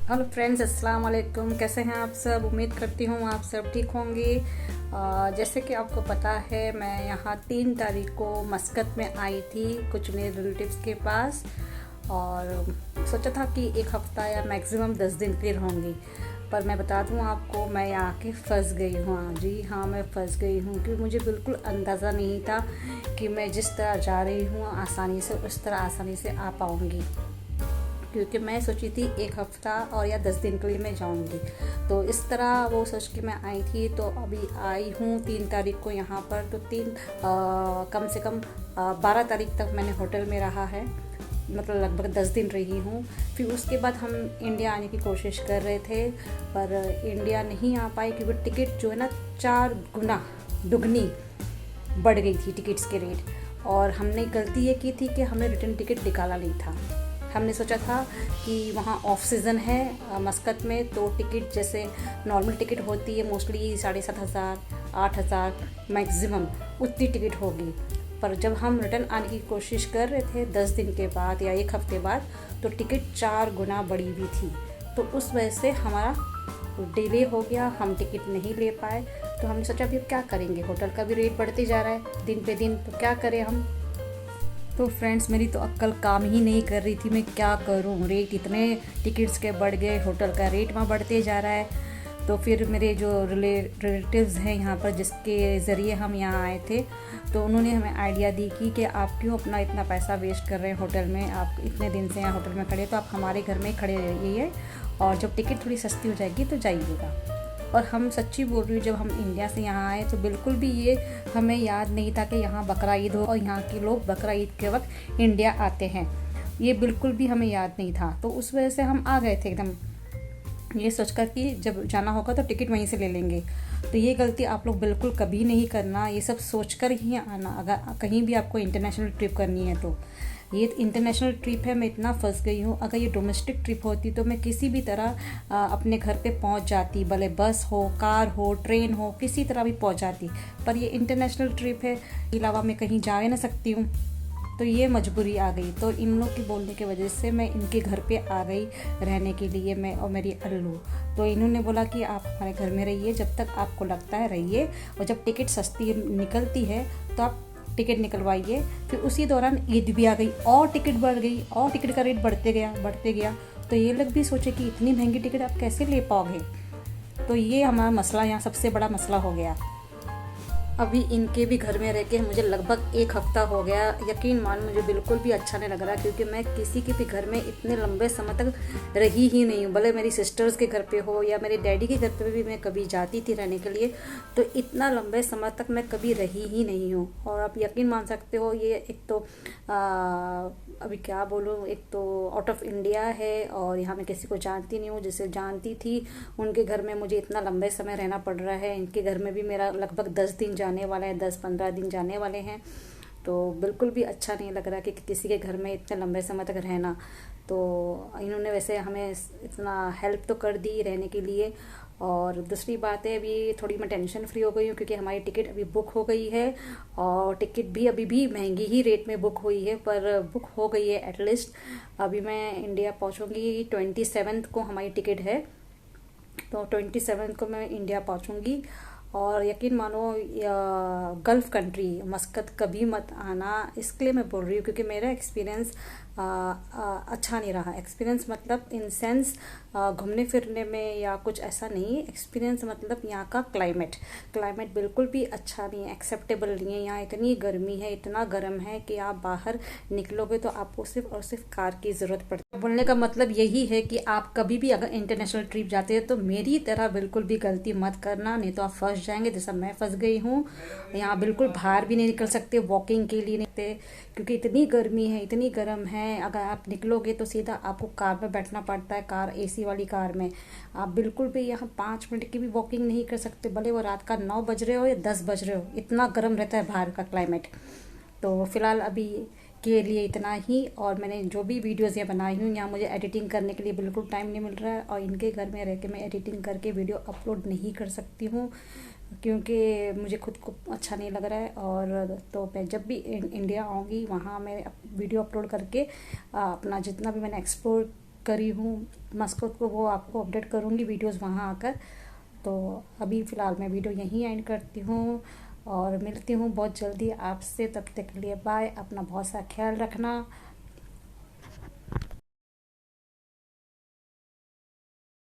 Hello friends, अस्सलाम वालेकुम। कैसे हैं आप सब? उम्मीद करती हूँ आप सब ठीक होंगे। जैसे कि आपको पता है, मैं यहाँ 3 तारीख को मस्कत में आई थी कुछ मेरे रिलेटिव्स के पास, और सोचा था कि एक हफ़्ता या मैक्सिमम 10 दिन के लिए रहूँगी। पर मैं बता दूँ आपको, मैं यहाँ आके फंस गई हूँ। हाँ जी, हाँ, मैं फंस गई हूँ क्योंकि मुझे बिल्कुल अंदाज़ा नहीं था कि मैं जिस तरह जा रही हूँ आसानी से उस तरह आसानी से आ पाऊँगी। क्योंकि मैं सोची थी एक हफ़्ता और या 10 दिन के लिए मैं जाऊंगी, तो इस तरह वो सोच के मैं आई थी। तो अभी आई हूँ 3 तारीख को यहाँ पर, तो कम से कम 12 तारीख तक मैंने होटल में रहा है, मतलब लगभग 10 दिन रही हूँ। फिर उसके बाद हम इंडिया आने की कोशिश कर रहे थे, पर इंडिया नहीं आ पाए क्योंकि टिकट जो है ना 4 गुना दुगनी बढ़ गई थी टिकट्स के रेट। और हमने गलती ये की थी कि हमने रिटर्न टिकट निकाला नहीं था। हमने सोचा था कि वहाँ ऑफ सीज़न है मस्कत में, तो टिकट जैसे नॉर्मल टिकट होती है मोस्टली 7,500 8,000 मैक्सिमम उतनी टिकट होगी। पर जब हम रिटर्न आने की कोशिश कर रहे थे 10 दिन के बाद या एक हफ़्ते बाद, तो टिकट 4 गुना बढ़ी हुई थी। तो उस वजह से हमारा डिले हो गया, हम टिकट नहीं ले पाए। तो हमने सोचा अभी क्या करेंगे, होटल का भी रेट बढ़ते जा रहा है दिन पे दिन, तो क्या करें हम। तो फ्रेंड्स, मेरी तो अक्ल काम ही नहीं कर रही थी, मैं क्या करूं। रेट इतने टिकट्स के बढ़ गए, होटल का रेट वहाँ बढ़ते जा रहा है। तो फिर मेरे जो रिलेटिव्स हैं यहाँ पर, जिसके ज़रिए हम यहाँ आए थे, तो उन्होंने हमें आइडिया दी कि आप क्यों अपना इतना पैसा वेस्ट कर रहे हैं होटल में। आप इतने दिन से यहाँ होटल में खड़े, तो आप हमारे घर में ही खड़े रहिए, और जब टिकट थोड़ी सस्ती हो जाएगी तो जाइएगा। और हम सच्ची बोल रही हूँ, जब हम इंडिया से यहाँ आए तो बिल्कुल भी ये हमें याद नहीं था कि यहाँ बकरा ईद हो और यहाँ के लोग बकरा ईद के वक्त इंडिया आते हैं। ये बिल्कुल भी हमें याद नहीं था। तो उस वजह से हम आ गए थे एकदम ये सोचकर कि जब जाना होगा तो टिकट वहीं से ले लेंगे। तो ये गलती आप लोग बिल्कुल कभी नहीं करना, ये सब सोचकर ही आना अगर कहीं भी आपको इंटरनेशनल ट्रिप करनी है तो। ये इंटरनेशनल ट्रिप है, मैं इतना फंस गई हूँ। अगर ये डोमेस्टिक ट्रिप होती तो मैं किसी भी तरह अपने घर पे पहुँच जाती, भले बस हो, कार हो, ट्रेन हो, किसी तरह भी पहुँच जाती। पर ये इंटरनेशनल ट्रिप है, इसके अलावा मैं कहीं जा ही ना सकती हूँ। तो ये मजबूरी आ गई। तो इन लोग के बोलने की वजह से मैं इनके घर पे आ गई रहने के लिए, मैं और मेरी अल्लू। तो इन्होंने बोला कि आप हमारे घर में रहिए, जब तक आपको लगता है रहिए, और जब टिकट सस्ती निकलती है तो आप टिकट निकलवाइए। फिर उसी दौरान ईद भी आ गई और टिकट बढ़ गई और टिकट का रेट बढ़ते गया बढ़ते गया। तो ये लोग भी सोचे कि इतनी महंगी टिकट आप कैसे ले पाओगे। तो ये हमारा मसला यहाँ सबसे बड़ा मसला हो गया। अभी इनके भी घर में रह के मुझे लगभग एक हफ़्ता हो गया। यकीन मान, मुझे बिल्कुल भी अच्छा नहीं लग रहा, क्योंकि मैं किसी के भी घर में इतने लंबे समय तक रही ही नहीं हूँ। भले मेरी सिस्टर्स के घर पे हो या मेरे डैडी के घर पे भी मैं कभी जाती थी रहने के लिए, तो इतना लंबे समय तक मैं कभी रही ही नहीं हूँ। और आप यकीन मान सकते हो, ये एक तो अभी क्या बोलूँ, एक तो आउट ऑफ इंडिया है और यहाँ मैं किसी को जानती नहीं हूँ। जिसे जानती थी उनके घर में मुझे इतना लंबे समय रहना पड़ रहा है। इनके घर में भी मेरा लगभग 10 दिन जाने वाला है, 10-15 दिन जाने वाले हैं। तो बिल्कुल भी अच्छा नहीं लग रहा कि किसी के घर में इतने लंबे समय तक रहना। तो इन्होंने वैसे हमें इतना हेल्प तो कर दी रहने के लिए। और दूसरी बात है, अभी थोड़ी मैं टेंशन फ्री हो गई हूँ क्योंकि हमारी टिकट अभी बुक हो गई है, और टिकट भी अभी भी महंगी ही रेट में बुक हुई है, पर बुक हो गई है एटलीस्ट। अभी मैं इंडिया पहुँचूँगी 27 को हमारी टिकट है, तो 27 को मैं इंडिया पहुँचूँगी। और यकीन मानो, गल्फ़ कंट्री मस्कत कभी मत आना, इसके लिए मैं बोल रही हूँ क्योंकि मेरा एक्सपीरियंस अच्छा नहीं रहा। एक्सपीरियंस मतलब इन सेंस घूमने फिरने में या कुछ ऐसा नहीं, एक्सपीरियंस मतलब यहाँ का क्लाइमेट बिल्कुल भी अच्छा नहीं है, एक्सेप्टेबल नहीं है। यहाँ इतनी गर्मी है, इतना गर्म है कि आप बाहर निकलोगे तो आपको सिर्फ और सिर्फ कार की ज़रूरत पड़ती है। बोलने का मतलब यही है कि आप कभी भी अगर इंटरनेशनल ट्रिप जाते हैं तो मेरी तरह बिल्कुल भी गलती मत करना, नहीं तो आप फंस जाएंगे जैसा मैं फंस गई हूँ। यहाँ बिल्कुल बाहर भी नहीं निकल सकते, वॉकिंग के लिए नहीं सकते, क्योंकि इतनी गर्मी है, इतनी गर्म है। अगर आप निकलोगे तो सीधा आपको कार में बैठना पड़ता है, कार एसी वाली कार में। आप बिल्कुल भी यहाँ 5 मिनट की भी वॉकिंग नहीं कर सकते, भले वो रात का 9 बज रहे हो या 10 बज रहे हो, इतना गर्म रहता है बाहर का क्लाइमेट। तो फिलहाल अभी के लिए इतना ही। और मैंने जो भी वीडियोज़ ये बनाई हूँ, यहाँ मुझे एडिटिंग करने के लिए बिल्कुल टाइम नहीं मिल रहा है, और इनके घर में रह के मैं एडिटिंग करके वीडियो अपलोड नहीं कर सकती हूँ क्योंकि मुझे खुद को अच्छा नहीं लग रहा है। और तो मैं जब भी इंडिया आऊँगी वहाँ मैं वीडियो अपलोड करके अपना जितना भी मैंने एक्सप्लोर करी हूँ मस्कत को, वो आपको अपडेट करूँगी वीडियोस वहाँ आकर। तो अभी फ़िलहाल मैं वीडियो यहीं एंड करती हूँ और मिलती हूँ बहुत जल्दी आपसे। तब तक के लिए बाय, अपना बहुत सा ख्याल रखना।